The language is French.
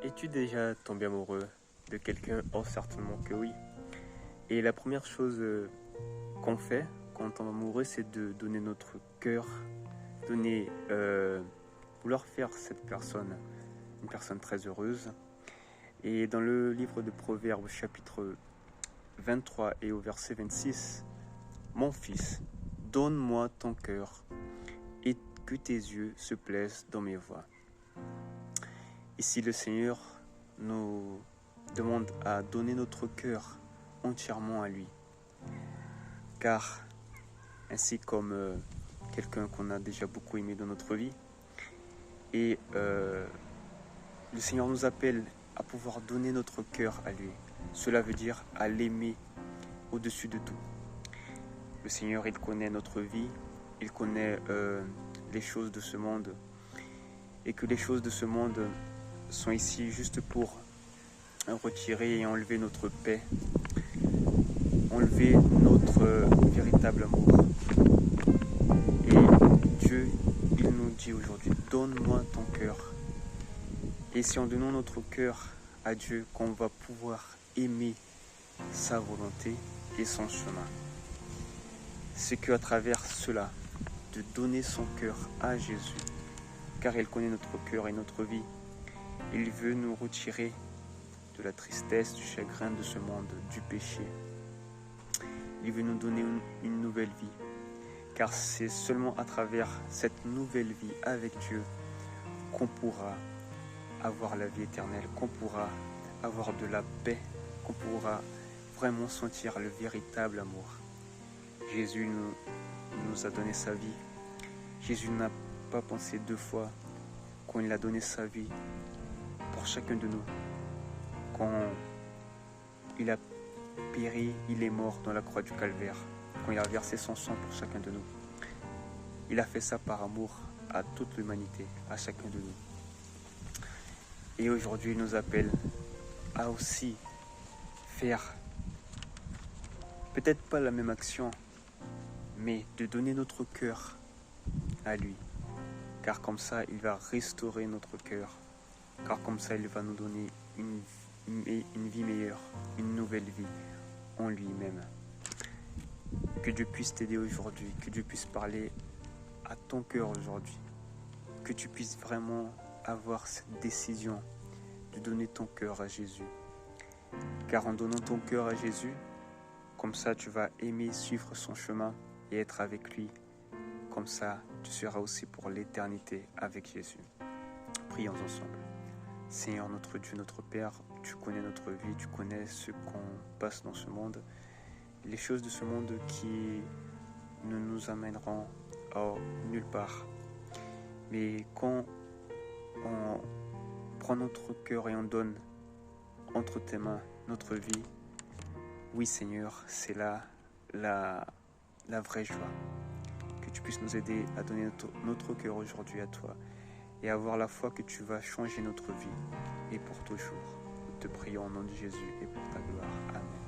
Es-tu déjà tombé amoureux de quelqu'un? Oh, certainement que oui. Et la première chose qu'on fait quand on tombe amoureux, c'est de donner notre cœur, vouloir faire cette personne une personne très heureuse. Et dans le livre de Proverbes, chapitre 23 et au verset 26, mon fils, donne-moi ton cœur et que tes yeux se plaisent dans mes voies. Ici, le Seigneur nous demande à donner notre cœur entièrement à lui. Car, ainsi comme quelqu'un qu'on a déjà beaucoup aimé dans notre vie, et le Seigneur nous appelle à pouvoir donner notre cœur à lui. Cela veut dire à l'aimer au-dessus de tout. Le Seigneur, il connaît notre vie, il connaît les choses de ce monde, et que les choses de ce monde sont ici juste pour retirer et enlever notre paix, enlever notre véritable amour. Et Dieu, il nous dit aujourd'hui, donne-moi ton cœur. Et c'est en donnant notre cœur à Dieu qu'on va pouvoir aimer sa volonté et son chemin. C'est qu'à travers cela, de donner son cœur à Jésus, car il connaît notre cœur et notre vie, il veut nous retirer de la tristesse, du chagrin de ce monde, du péché. Il veut nous donner une nouvelle vie, car c'est seulement à travers cette nouvelle vie avec Dieu qu'on pourra avoir la vie éternelle, qu'on pourra avoir de la paix, qu'on pourra vraiment sentir le véritable amour. Jésus nous a donné sa vie. Jésus n'a pas pensé deux fois quand il a donné sa vie pour chacun de nous. Quand il a péri, il est mort dans la croix du Calvaire, quand il a versé son sang pour chacun de nous. Il a fait ça par amour à toute l'humanité, à chacun de nous. Et aujourd'hui, il nous appelle à aussi faire peut-être pas la même action, mais de donner notre cœur à lui. Car comme ça, il va restaurer notre cœur. Car comme ça, il va nous donner une vie meilleure, une nouvelle vie en lui-même. Que Dieu puisse t'aider aujourd'hui, que Dieu puisse parler à ton cœur aujourd'hui, que tu puisses vraiment avoir cette décision de donner ton cœur à Jésus. Car en donnant ton cœur à Jésus, comme ça tu vas aimer suivre son chemin et être avec lui. Comme ça, tu seras aussi pour l'éternité avec Jésus. Prions ensemble. Seigneur notre Dieu, notre Père, tu connais notre vie, tu connais ce qu'on passe dans ce monde, les choses de ce monde qui ne nous amèneront nulle part. Mais quand on prend notre cœur et on donne entre tes mains notre vie, oui Seigneur, c'est là la vraie joie. Que tu puisses nous aider à donner notre cœur aujourd'hui à toi et avoir la foi que tu vas changer notre vie et pour toujours. Nous te prions au nom de Jésus et pour ta gloire. Amen.